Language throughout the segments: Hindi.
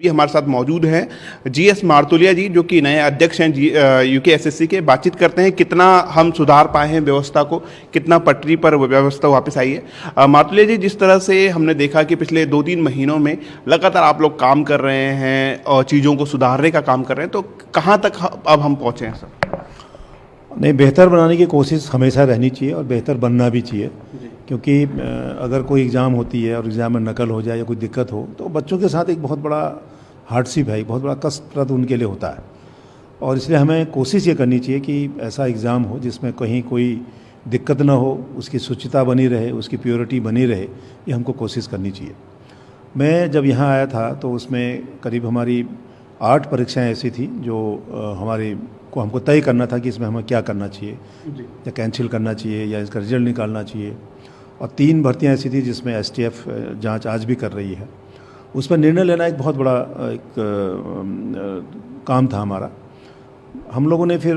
भी हमारे साथ मौजूद हैं जीएस मारतोलिया जी, जो कि नए अध्यक्ष हैं यूकेएसएससी के। बातचीत करते हैं कितना हम सुधार पाए हैं व्यवस्था को, कितना पटरी पर व्यवस्था वापस आई है। मारतोलिया जी, जिस तरह से हमने देखा कि पिछले 2-3 महीनों में लगातार आप लोग काम कर रहे हैं और चीज़ों को सुधारने का काम कर रहे हैं, तो कहाँ तक अब हम पहुँचे हैं सर? नहीं, बेहतर बनाने की कोशिश हमेशा रहनी चाहिए और बेहतर बनना भी चाहिए, क्योंकि अगर कोई एग्ज़ाम होती है और एग्ज़ाम में नकल हो जाए या कोई दिक्कत हो तो बच्चों के साथ एक बहुत बड़ा हार्डशिप है, बहुत बड़ा कष्टप्रद उनके लिए होता है। और इसलिए हमें कोशिश ये करनी चाहिए कि ऐसा एग्ज़ाम हो जिसमें कहीं कोई दिक्कत ना हो, उसकी शुचिता बनी रहे, उसकी प्योरिटी बनी रहे, ये हमको कोशिश करनी चाहिए। मैं जब यहाँ आया था तो उसमें करीब हमारी 8 परीक्षाएं ऐसी थी जो हमारी को हमको तय करना था कि इसमें हमें क्या करना चाहिए, या कैंसिल करना चाहिए या इसका रिजल्ट निकालना चाहिए। और 3 भर्तियाँ ऐसी थी जिसमें एसटीएफ जांच आज भी कर रही है। उस पर निर्णय लेना एक बहुत बड़ा काम था हमारा। हम लोगों ने फिर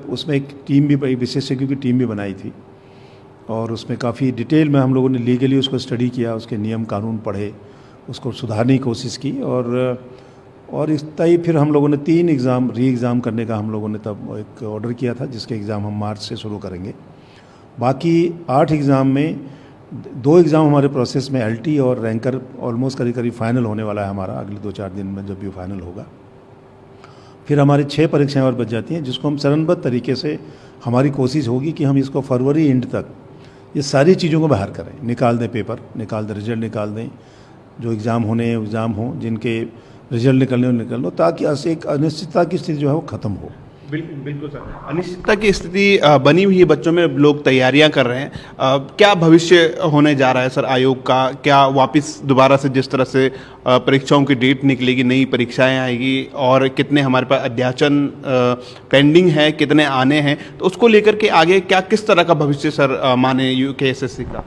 उसमें एक टीम भी, विशेषज्ञों की टीम भी बनाई थी और उसमें काफ़ी डिटेल में हम लोगों ने लीगली उसको स्टडी किया, उसके नियम कानून पढ़े, उसको सुधारने की कोशिश की। और इस तय फिर हम लोगों ने 3 री एग्ज़ाम करने का हम लोगों ने तब एक ऑर्डर किया था, जिसके एग्ज़ाम हम मार्च से शुरू करेंगे। बाकी 8 एग्ज़ाम में 2 एग्ज़ाम हमारे प्रोसेस में एलटी और रैंकर ऑलमोस्ट करीब फाइनल होने वाला है हमारा, अगले 2-4 दिन में जब भी फाइनल होगा। फिर हमारी 6 परीक्षाएं और बच जाती हैं, जिसको हम चरणबद्ध तरीके से हमारी कोशिश होगी कि हम इसको फरवरी एंड तक ये सारी चीज़ों को बाहर करें, निकाल दें, पेपर निकाल दें, रिजल्ट निकाल दें, जो एग्ज़ाम होने एग्ज़ाम हों, जिनके रिजल्ट निकल लो, ताकि एक अनिश्चितता की स्थिति जो है वो ख़त्म हो। बिल्कुल सर, अनिश्चितता की स्थिति बनी हुई है, बच्चों में लोग तैयारियां कर रहे हैं। क्या भविष्य होने जा रहा है सर आयोग का? क्या वापस दोबारा से जिस तरह से परीक्षाओं की डेट निकलेगी, नई परीक्षाएं आएगी, और कितने हमारे पास अध्याचन पेंडिंग है, कितने आने हैं, तो उसको लेकर के आगे क्या किस तरह का भविष्य सर माने यूकेएसएससी का?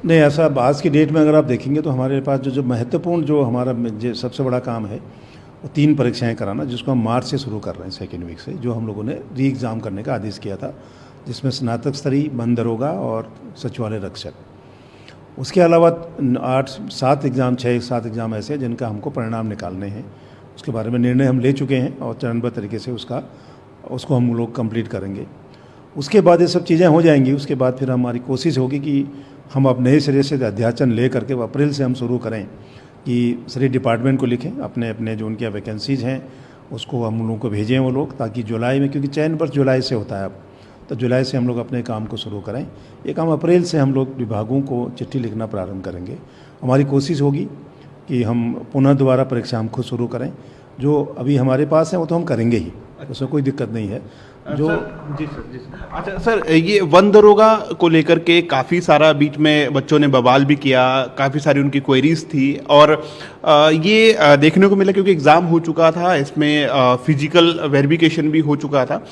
नहीं, ऐसा आज की डेट में अगर आप देखेंगे तो हमारे पास जो महत्वपूर्ण जो हमारा सबसे बड़ा काम है वो 3 परीक्षाएं कराना, जिसको हम मार्च से शुरू कर रहे हैं, सेकेंड वीक से, जो हम लोगों ने री एग्ज़ाम करने का आदेश किया था, जिसमें स्नातक स्तरीय, वन दरोगा और सचिवालय रक्षक। उसके अलावा 7 एग्ज़ाम ऐसे हैं जिनका हमको परिणाम निकालने हैं। उसके बारे में निर्णय हम ले चुके हैं और चरणबद्ध तरीके से उसको हम लोग कंप्लीट करेंगे। उसके बाद ये सब चीज़ें हो जाएंगी। उसके बाद फिर हमारी कोशिश होगी कि हम अब नए सिरे से अध्याचन ले करके अप्रैल से हम शुरू करें कि सभी डिपार्टमेंट को लिखें, अपने अपने जो उनकी वैकेंसीज़ हैं उसको हम लोगों को भेजें वो लोग, ताकि जुलाई में, क्योंकि चयन वर्ष जुलाई से होता है अब, तो जुलाई से हम लोग अपने काम को शुरू करें। ये काम अप्रैल से हम लोग विभागों को चिट्ठी लिखना प्रारंभ करेंगे। हमारी कोशिश होगी कि हम पुनः दोबारा परीक्षा हम खुद शुरू करें। जो अभी हमारे पास है वो तो हम करेंगे ही, उसमें कोई दिक्कत नहीं है। जो जी सर। अच्छा सर, ये वन दरोगा को लेकर के काफ़ी सारा बीच में बच्चों ने बवाल भी किया, काफ़ी सारी उनकी क्वेरीज थी, और ये देखने को मिला क्योंकि एग्ज़ाम हो चुका था, इसमें फिजिकल वेरिफिकेशन भी हो चुका था।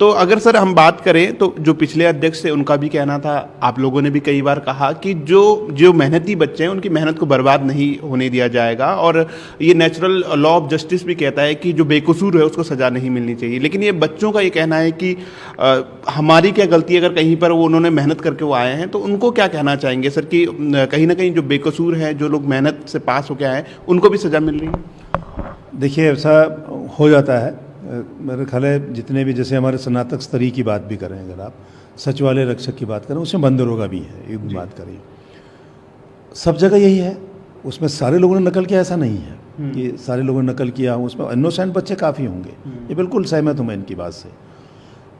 तो अगर सर हम बात करें तो जो पिछले अध्यक्ष थे उनका भी कहना था, आप लोगों ने भी कई बार कहा कि जो मेहनती बच्चे हैं उनकी मेहनत को बर्बाद नहीं होने दिया जाएगा, और ये नेचुरल लॉ ऑफ जस्टिस भी कहता है कि जो बेकसूर है उसको सज़ा नहीं मिलनी चाहिए। लेकिन ये बच्चों का ये कहना है कि हमारी क्या गलती है, अगर कहीं पर वो उन्होंने मेहनत करके वो आए हैं, तो उनको क्या कहना चाहेंगे सर कि कहीं ना कहीं जो बेकसूर हैं, जो लोग मेहनत से पास होके आए हैं, उनको भी सज़ा मिल रही है? देखिए, ऐसा हो जाता है। मेरे ख्याल है जितने भी, जैसे हमारे स्नातक स्तरीय की बात भी करें, अगर आप सचिवालय रक्षक की बात करें, उसमें वन दरोगा भी है, एक बात करें, सब जगह यही है। उसमें सारे लोगों ने नकल किया ऐसा नहीं है कि सारे लोगों ने नकल किया, उसमें इनोसेंट बच्चे काफ़ी होंगे, ये बिल्कुल सहमत हूँ मैं इनकी बात से।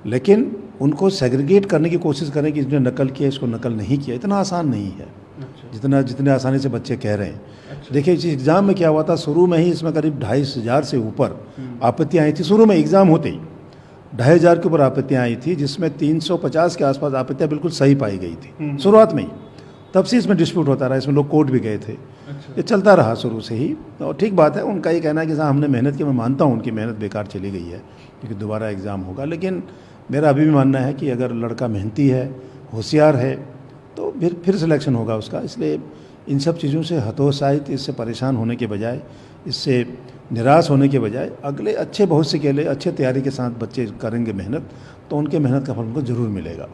लेकिन उनको सेग्रीगेट करने की कोशिश करें कि इसने नकल किया, इसको नकल नहीं किया, इतना आसान नहीं है। अच्छा। जितने आसानी से बच्चे कह रहे हैं। अच्छा। देखिए, इस एग्ज़ाम में क्या हुआ था, शुरू में ही इसमें करीब 2,500 से ऊपर आपत्तियाँ आई थी। शुरू में एग्ज़ाम होते ही 2,500 के ऊपर आपत्तियाँ आई थी, जिसमें 350 के आसपास आपत्तियाँ बिल्कुल सही पाई गई थी शुरुआत में ही। तब से इसमें डिस्प्यूट होता रहा, इसमें लोग कोर्ट भी गए थे। अच्छा। ये चलता रहा शुरू से ही, और ठीक बात है। उनका ये कहना है कि साहब हमने मेहनत की, मैं मानता हूँ उनकी मेहनत बेकार चली गई है क्योंकि दोबारा एग्ज़ाम होगा। लेकिन मेरा अभी भी मानना है कि अगर लड़का मेहनती है, होशियार है, तो फिर सिलेक्शन होगा उसका। इसलिए इन सब चीज़ों से हतोत्साहित, इससे परेशान होने के बजाय, इससे निराश होने के बजाय, अगले अच्छे भविष्य के लिए अच्छे तैयारी के साथ बच्चे करेंगे मेहनत, तो उनके मेहनत का फल उनको ज़रूर मिलेगा।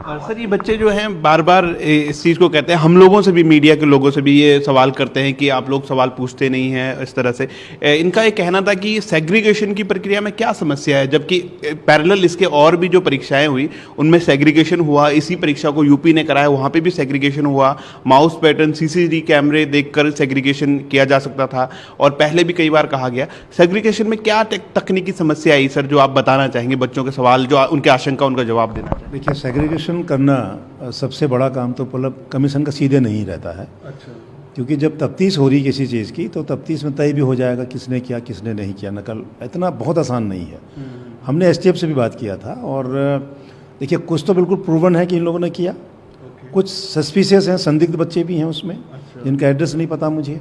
सर, ये बच्चे जो हैं बार बार इस चीज़ को कहते हैं, हम लोगों से भी, मीडिया के लोगों से भी ये सवाल करते हैं कि आप लोग सवाल पूछते नहीं हैं इस तरह से। इनका ये कहना था कि सेग्रीगेशन की प्रक्रिया में क्या समस्या है, जबकि पैरेलल इसके और भी जो परीक्षाएं हुई उनमें सेग्रीगेशन हुआ। इसी परीक्षा को यूपी ने कराया, वहाँ पे भी सेग्रीगेशन हुआ। माउस पैटर्न, सीसीटीवी कैमरे देखकर सेग्रीगेशन किया जा सकता था, और पहले भी कई बार कहा गया। सेग्रीगेशन में क्या तकनीकी समस्या आई सर, जो आप बताना चाहेंगे बच्चों के सवाल, जो उनके आशंका, उनका जवाब देना चाहेंगे? देखिए, सेग्रीगेशन करना सबसे बड़ा काम तो मतलब कमीशन का सीधे नहीं रहता है। अच्छा। क्योंकि जब तफ्तीश हो रही किसी चीज़ की, तो तफ्तीश में तय भी हो जाएगा किसने किया किसने नहीं किया। नकल इतना बहुत आसान नहीं है। हमने एसटीएफ से भी बात किया था, और देखिए कुछ तो बिल्कुल प्रूवन है कि इन लोगों ने किया, कुछ सस्पिशियस हैं, संदिग्ध बच्चे भी हैं उसमें, जिनका एड्रेस नहीं पता मुझे।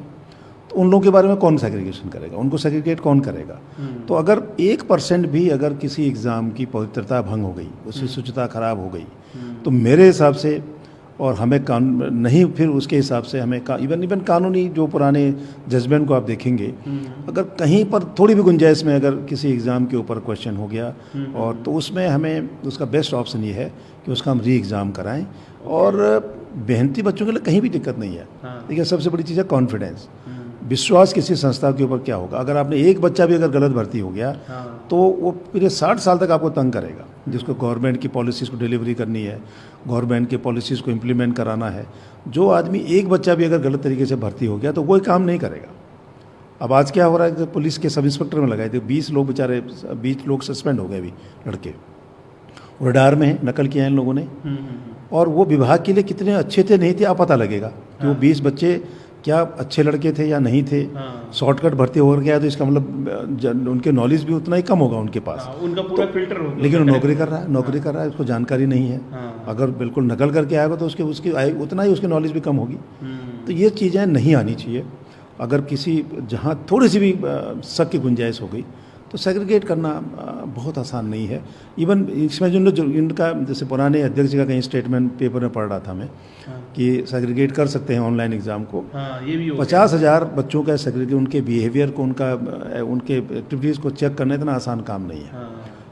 तो उन लोगों के बारे में कौन सेग्रीगेशन करेगा, उनको सेग्रीगेट कौन करेगा? तो अगर 1% भी अगर किसी एग्ज़ाम की पवित्रता भंग हो गई, उसकी शुचिता खराब हो गई, तो मेरे हिसाब से, और हमें नहीं, फिर उसके हिसाब से हमें इवन कानूनी जो पुराने जजमेंट को आप देखेंगे, अगर कहीं पर थोड़ी भी गुंजाइश में अगर किसी एग्ज़ाम के ऊपर क्वेश्चन हो गया, और तो उसमें हमें उसका बेस्ट ऑप्शन ये है कि उसका हम री एग्ज़ाम कराएं। और मेहनती बच्चों के लिए कहीं भी दिक्कत नहीं है। देखिए, सबसे बड़ी चीज़ है कॉन्फिडेंस, विश्वास किसी संस्था के ऊपर क्या होगा। अगर आपने एक बच्चा भी अगर गलत भर्ती हो गया, तो वो पूरे 60 साल तक आपको तंग करेगा, जिसको गवर्नमेंट की पॉलिसीज़ को डिलीवरी करनी है, गवर्नमेंट की पॉलिसीज़ को इम्प्लीमेंट कराना है। जो आदमी, एक बच्चा भी अगर गलत तरीके से भर्ती हो गया, तो वो काम नहीं करेगा। अब आज क्या हो रहा है कि पुलिस के सब इंस्पेक्टर में लगाए थे, 20 लोग बेचारे, 20 लोग सस्पेंड हो गए अभी, लड़के रडार में है, नकल किया है इन लोगों ने। और वो विभाग के लिए कितने अच्छे थे नहीं थे, आप पता लगेगा कि वो 20 बच्चे क्या अच्छे लड़के थे या नहीं थे। शॉर्टकट भर्ती हो गया तो इसका मतलब उनके नॉलेज भी उतना ही कम होगा उनके पास। उनका पूरा फिल्टर हो गया, लेकिन वो नौकरी कर रहा है, उसको जानकारी नहीं है। अगर बिल्कुल नकल करके आएगा तो उसकी उतना ही उसकी नॉलेज भी कम होगी। तो ये चीज़ें नहीं आनी चाहिए। अगर किसी जहाँ थोड़ी सी भी शक की गुंजाइश हो गई, तो सेग्रीगेट करना बहुत आसान नहीं है। इवन इसमें जो इनका, जैसे पुराने अध्यक्ष का कहीं स्टेटमेंट पेपर में पढ़ रहा था मैं, कि सेग्रीगेट कर सकते हैं ऑनलाइन एग्ज़ाम को। ये भी 50,000 बच्चों का सेग्रीगेट, उनके बिहेवियर को, उनके एक्टिविटीज़ को चेक करना इतना आसान काम नहीं है।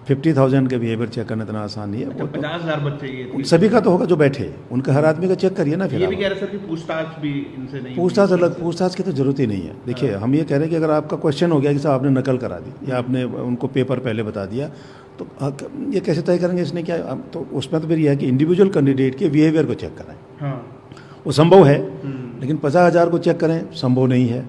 50,000 का बिहेवियर चेक करना इतना आसान नहीं है। अच्छा, 50,000 बच्चे ये उन सभी का तो होगा जो बैठे, उनका हर आदमी का चेक करिए ना। फिर ये भी कह रहे सर कि पूछताछ भी इनसे नहीं, पूछताछ की तो जरूरत ही नहीं है। देखिए, हम ये कह रहे हैं कि अगर आपका क्वेश्चन हो गया कि साहब आपने नकल करा दी, या आपने उनको पेपर पहले बता दिया, तो ये कैसे तय करेंगे इसने क्या? तो उसमें तो फिर यह है कि इंडिविजुअल कैंडिडेट के बिहेवियर को चेक कराएं। वो संभव है, लेकिन 50,000 को चेक करें संभव नहीं है।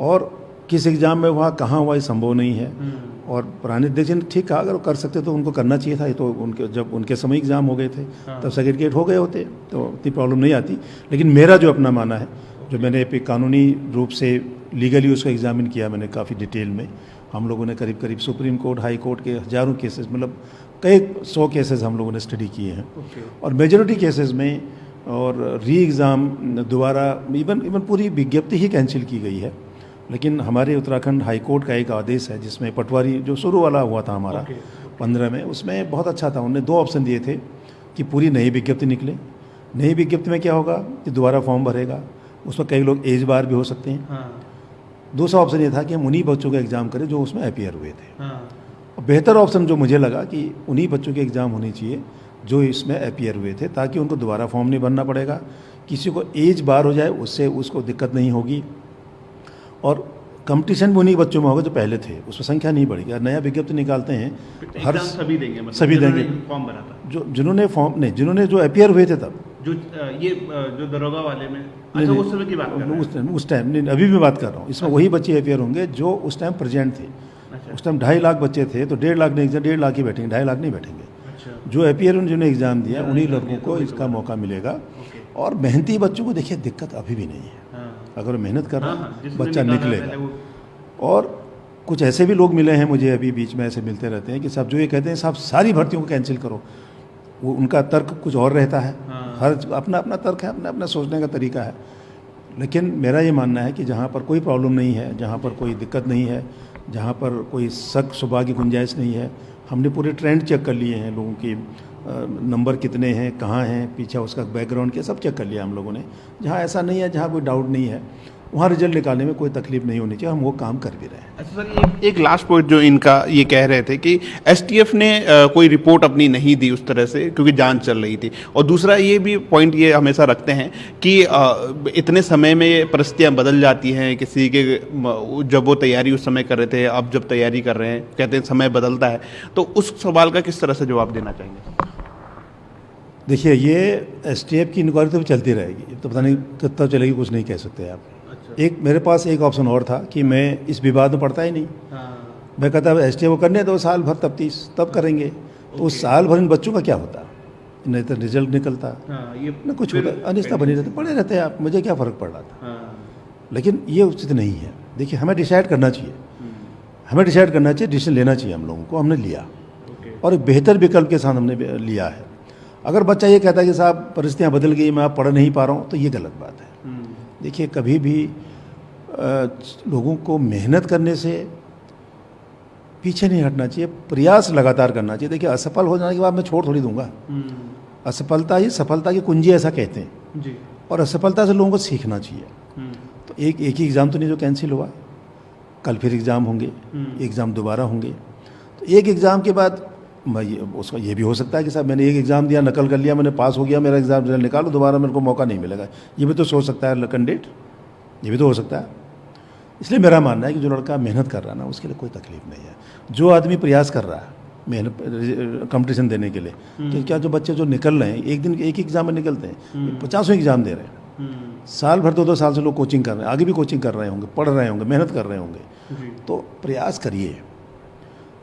और किस एग्ज़ाम में हुआ, कहाँ हुआ, ये संभव नहीं है। और पुराने अध्यक्ष ने ठीक कहा, अगर कर सकते तो उनको करना चाहिए था। ये तो उनके, जब उनके समय एग्ज़ाम हो गए थे तब सेग्रीगेट हो गए होते, तो इतनी प्रॉब्लम नहीं आती। लेकिन मेरा जो अपना माना है, जो मैंने कानूनी रूप से लीगली उसका एग्जामिन किया मैंने काफ़ी डिटेल में, हम लोगों ने करीब करीब सुप्रीम कोर्ट, हाई कोर्ट के हज़ारों केसेस, मतलब कई 100 केसेस हम लोगों ने स्टडी किए हैं। और मेजॉरिटी केसेस में और री एग्ज़ाम दोबारा, इवन पूरी विज्ञप्ति ही कैंसिल की गई है। लेकिन हमारे उत्तराखंड हाई कोर्ट का एक आदेश है, जिसमें पटवारी जो शुरू वाला हुआ था हमारा 15 में, उसमें बहुत अच्छा था। उन्होंने 2 ऑप्शन दिए थे कि पूरी नई विज्ञप्ति निकले। नई विज्ञप्ति में क्या होगा कि दोबारा फॉर्म भरेगा, उसमें कई लोग एज बार भी हो सकते हैं। दूसरा ऑप्शन ये था कि हम उन्हीं बच्चों का एग्ज़ाम करें जो उसमें अपीयर हुए थे। और बेहतर ऑप्शन जो मुझे लगा कि उन्हीं बच्चों के एग्ज़ाम होने चाहिए जो इसमें अपीयर हुए थे, ताकि उनको दोबारा फॉर्म नहीं भरना पड़ेगा। किसी को एज बार हो जाए उससे उसको दिक्कत नहीं होगी, और कंपटीशन भी उन्हीं बच्चों में होगा जो पहले थे, उसमें संख्या नहीं बढ़ेगी। नया विज्ञप्ति निकालते हैं, हर सभी देंगे, मतलब सभी देंगे फॉर्म भरा था, जिन्होंने फॉर्म नहीं, जिन्होंने जो अपीयर हुए थे तब, जो दरोगा वाले में। अच्छा, उस समय की बात कर रहे हैं? उस टाइम नहीं, अभी भी बात कर रहा हूँ। इसमें वही बच्चे अपीयर होंगे जो उस टाइम प्रेजेंट थे। उस टाइम 2.5 लाख बच्चे थे, तो 1.5 लाख नहीं, 1.5 लाख ही बैठेंगे, 2.5 लाख नहीं बैठेंगे। जो अपीयर जिन्होंने एग्ज़ाम दिया, उन्हीं लड़कों को इसका मौका मिलेगा। और मेहनती बच्चों को देखिए दिक्कत अभी भी नहीं है, अगर मेहनत कर रहा है बच्चा निकलेगा। और कुछ ऐसे भी लोग मिले हैं मुझे, अभी बीच में ऐसे मिलते रहते हैं कि साहब जो ये कहते हैं साहब सारी भर्तियों को कैंसिल करो, वो उनका तर्क कुछ और रहता है। हर अपना अपना तर्क है, अपना अपना सोचने का तरीका है। लेकिन मेरा ये मानना है कि जहाँ पर कोई प्रॉब्लम नहीं है, जहाँ पर कोई दिक्कत नहीं है, जहाँ पर कोई शक शुबा की गुंजाइश नहीं है, हमने पूरे ट्रेंड चेक कर लिए हैं, लोगों की नंबर कितने हैं, कहाँ हैं, पीछे उसका बैकग्राउंड क्या, सब चेक कर लिया हम लोगों ने। जहाँ ऐसा नहीं है, जहाँ कोई डाउट नहीं है, वहाँ रिजल्ट निकालने में कोई तकलीफ नहीं होनी चाहिए, हम वो काम कर भी रहे हैं। अच्छा सर, एक लास्ट पॉइंट जो इनका ये कह रहे थे कि एसटीएफ ने कोई रिपोर्ट अपनी नहीं दी उस तरह से क्योंकि जांच चल रही थी, और दूसरा ये भी पॉइंट ये हमेशा रखते हैं कि इतने समय में परिस्थितियां बदल जाती हैं किसी के, जब वो तैयारी उस समय कर रहे थे, अब जब तैयारी कर रहे हैं, कहते हैं समय बदलता है, तो उस सवाल का किस तरह से जवाब देना चाहेंगे? देखिए, ये एसटीएफ की इंक्वायरी तो चलती रहेगी, तो पता नहीं कब तक चलेगी, कुछ नहीं कह सकते आप। अच्छा। एक मेरे पास एक ऑप्शन और था कि मैं इस विवाद में पड़ता ही नहीं। मैं कहता एसटीएफ को करने दो साल भर, तब करेंगे। तो उस साल भर इन बच्चों का क्या होता, नहीं तो रिजल्ट निकलता, ये ना कुछ होता, अनिश्चितता बनी रहती, पड़े रहते आप, मुझे क्या फ़र्क पड़ रहा था। लेकिन ये उचित नहीं है। देखिए, हमें डिसाइड करना चाहिए, डिसीजन लेना चाहिए हम लोगों को, हमने लिया और एक बेहतर विकल्प के साथ हमने लिया है। अगर बच्चा ये कहता है कि साहब परिस्थितियाँ बदल गई, मैं अब पढ़ नहीं पा रहा हूँ, तो ये गलत बात है। देखिए, कभी भी लोगों को मेहनत करने से पीछे नहीं हटना चाहिए, प्रयास लगातार करना चाहिए। देखिए, असफल हो जाने के बाद मैं छोड़ थोड़ी दूंगा। असफलता ही सफलता की कुंजी, ऐसा कहते हैं जी। और असफलता से लोगों को सीखना चाहिए। तो एक ही एग्ज़ाम तो नहीं जो कैंसिल हुआ, कल फिर एग्ज़ाम होंगे, एग्ज़ाम दोबारा होंगे। तो एक एग्ज़ाम के बाद उसका ये भी हो सकता है कि साहब मैंने एक एग्ज़ाम दिया, नकल कर लिया, मैंने पास हो गया, मेरा एग्ज़ाम रिजल्ट निकालो, दोबारा मेरे को मौका नहीं मिलेगा, ये भी तो सोच सकता है कैंडिडेट, ये भी तो हो सकता है। इसलिए मेरा मानना है कि जो लड़का मेहनत कर रहा है ना, उसके लिए कोई तकलीफ नहीं है। जो आदमी प्रयास कर रहा है मेहनत कंपटीशन देने के लिए, तो क्या जो बच्चे जो निकल रहे हैं, एक दिन एक एग्ज़ाम में निकलते हैं, 50 एग्ज़ाम दे रहे हैं, साल भर 2-2 साल से लोग कोचिंग कर रहे हैं, आगे भी कोचिंग कर रहे होंगे, पढ़ रहे होंगे, मेहनत कर रहे होंगे। तो प्रयास करिए।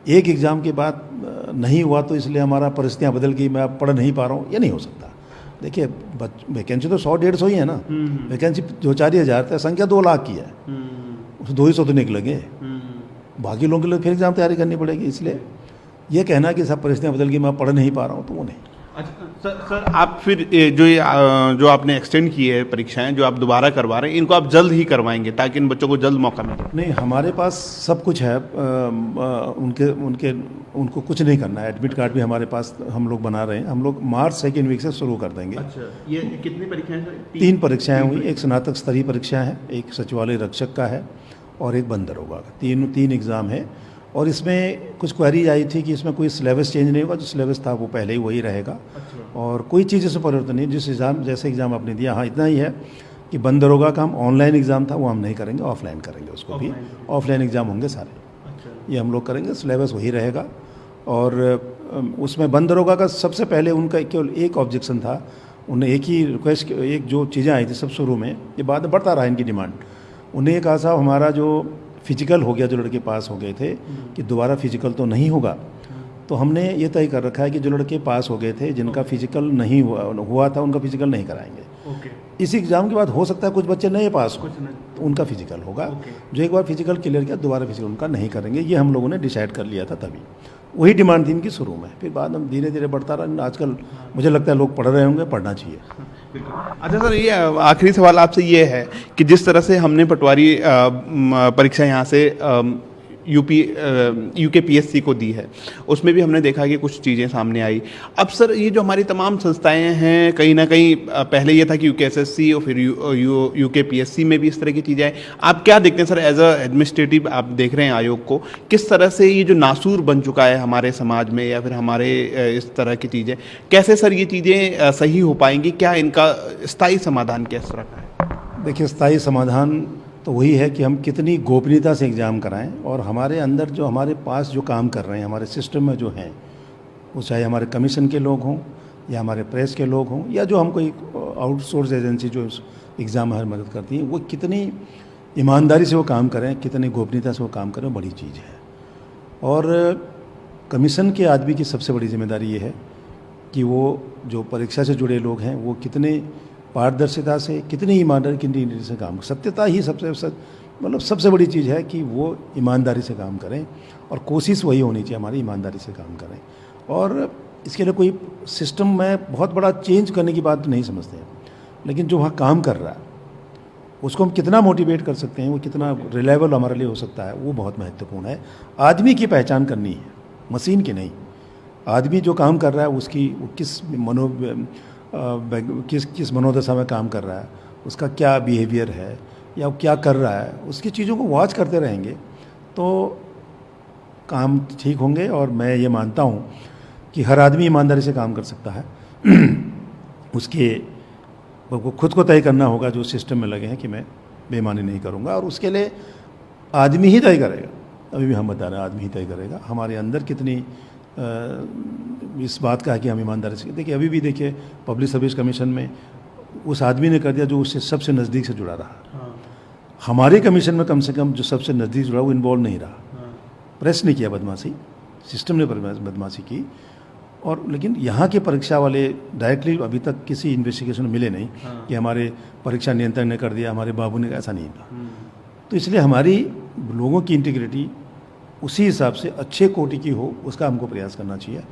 एक एग्ज़ाम के बाद नहीं हुआ तो इसलिए हमारा परिस्थितियाँ बदल गई, मैं अब पढ़ नहीं पा रहा हूँ, ये नहीं हो सकता। देखिए, वैकेंसी तो 100-150 ही है ना, वैकेंसी जो 4,000 था, संख्या 2 लाख की है, उस 200 तो निकलेंगे, बाकी लोगों के लिए फिर एग्ज़ाम तैयारी करनी पड़ेगी। इसलिए ये कहना कि सब परिस्थितियाँ बदल गई, मैं पढ़ नहीं पा रहा हूँ, तो वो नहीं। अच्छा सर, आप फिर जो आपने एक्सटेंड की है परीक्षाएं, जो आप दोबारा करवा रहे हैं, इनको आप जल्द ही करवाएंगे ताकि इन बच्चों को जल्द मौका मिले? नहीं, हमारे पास सब कुछ है। उनको कुछ नहीं करना है। एडमिट कार्ड भी हमारे पास हम लोग बना रहे हैं। हम लोग मार्च 2nd वीक से शुरू कर देंगे। अच्छा, ये कितनी परीक्षाएं सर? 3 परीक्षाएँ हुई, एक स्नातक स्तरीय परीक्षा है, एक सचिवालय रक्षक का है और एक बंदर होगा। तीन एग्ज़ाम है। और इसमें कुछ क्वेरी आई थी कि इसमें कोई सिलेबस चेंज नहीं होगा, जो सिलेबस था वो पहले ही वही रहेगा। अच्छा। और कोई चीज़ इसमें परिवर्तन नहीं। जिस एग्ज़ाम जैसे एग्ज़ाम आपने दिया, हाँ इतना ही है कि बंद दरोगा का हम ऑनलाइन एग्ज़ाम था वो हम नहीं करेंगे, ऑफलाइन करेंगे उसको भी। ऑफलाइन एग्ज़ाम होंगे सारे। अच्छा। ये हम लोग करेंगे, सिलेबस वही रहेगा। और उसमें बंद दरोगा का सबसे पहले उनका केवल एक ऑब्जेक्शन था, उन्हें एक ही रिक्वेस्ट, एक जो चीज़ें आई थी सब शुरू में, ये बाद में बढ़ता रहा इनकी डिमांड। उन्हें ये कहा साहब हमारा जो फिजिकल हो गया, जो लड़के पास हो गए थे, कि दोबारा फिजिकल तो नहीं होगा। तो हमने ये तय कर रखा है कि जो लड़के पास हो गए थे, जिनका फिजिकल नहीं हुआ था, उनका फिजिकल नहीं कराएंगे। इस एग्ज़ाम के बाद हो सकता है कुछ बच्चे नए पास हो, तो उनका फिजिकल होगा। जो एक बार फिजिकल क्लियर किया, दोबारा फिजिकल उनका नहीं करेंगे। ये हम लोगों ने डिसाइड कर लिया था तभी। वही डिमांड थी इनकी शुरू में, फिर बाद में धीरे धीरे बढ़ता रहा। आजकल मुझे लगता है लोग पढ़ रहे होंगे, पढ़ना चाहिए। अच्छा सर, ये आखिरी सवाल आपसे ये है कि जिस तरह से हमने पटवारी परीक्षा यहाँ से यूकेपीएससी को दी है, उसमें भी हमने देखा कि कुछ चीज़ें सामने आई। अब सर, ये जो हमारी तमाम संस्थाएं हैं, कहीं ना कहीं पहले ये था कि यूकेएसएससी और फिर यूकेपीएससी में भी इस तरह की चीज़ें आई। आप क्या देखते हैं सर, एज अ एडमिनिस्ट्रेटिव आप देख रहे हैं आयोग को, किस तरह से ये जो नासूर बन चुका है हमारे समाज में, या फिर हमारे इस तरह की चीज़ें, कैसे सर ये चीज़ें सही हो पाएंगी? क्या इनका स्थायी समाधान किस तरह का है? देखिए, स्थायी समाधान तो वही है कि हम कितनी गोपनीयता से एग्ज़ाम कराएं, और हमारे अंदर जो हमारे पास जो काम कर रहे हैं, हमारे सिस्टम में जो हैं, वो चाहे हमारे कमीशन के लोग हों या हमारे प्रेस के लोग हों, या जो हम कोई आउटसोर्स एजेंसी जो एग्ज़ाम हर मदद करती हैं, वो कितनी ईमानदारी से वो काम करें, कितनी गोपनीयता से वो काम करें, बड़ी चीज़ है। और कमीशन के आदमी की सबसे बड़ी जिम्मेदारी ये है कि वो जो परीक्षा से जुड़े लोग हैं, वो कितने पारदर्शिता से, कितनी ईमानदारी की से काम, सत्यता ही सबसे बड़ी चीज़ है कि वो ईमानदारी से काम करें, और कोशिश वही होनी चाहिए हमारी, ईमानदारी से काम करें। और इसके लिए कोई सिस्टम में बहुत बड़ा चेंज करने की बात नहीं समझते हैं, लेकिन जो वहाँ काम कर रहा है उसको हम कितना मोटिवेट कर सकते हैं, वो कितना रिलायबल हमारे लिए हो सकता है, वो बहुत महत्वपूर्ण है। आदमी की पहचान करनी है, मशीन की नहीं। आदमी जो काम कर रहा है उसकी किस मनोदशा में काम कर रहा है, उसका क्या बिहेवियर है, या वो क्या कर रहा है, उसकी चीज़ों को वॉच करते रहेंगे तो काम ठीक होंगे। और मैं ये मानता हूँ कि हर आदमी ईमानदारी से काम कर सकता है। उसके वो खुद को तय करना होगा, जो सिस्टम में लगे हैं, कि मैं बेईमानी नहीं करूँगा, और उसके लिए आदमी ही तय करेगा। अभी भी हम बता रहे हैं, आदमी ही तय करेगा हमारे अंदर कितनी इस बात का है कि हम ईमानदारी से। देखिए अभी भी देखिए पब्लिक सर्विस कमीशन में उस आदमी ने कर दिया जो उससे सबसे नज़दीक से जुड़ा रहा। हमारे कमीशन में कम से कम जो सबसे नज़दीक जुड़ा वो इन्वॉल्व नहीं रहा। प्रेस ने किया बदमाशी, सिस्टम ने बदमाशी की, और लेकिन यहाँ के परीक्षा वाले डायरेक्टली अभी तक किसी इन्वेस्टिगेशन में मिले नहीं कि हमारे परीक्षा नियंत्रक ने कर दिया, हमारे बाबू ने, ऐसा नहीं था। तो इसलिए हमारी लोगों की इंटीग्रिटी उसी हिसाब से अच्छे कोटि की हो, उसका हमको प्रयास करना चाहिए।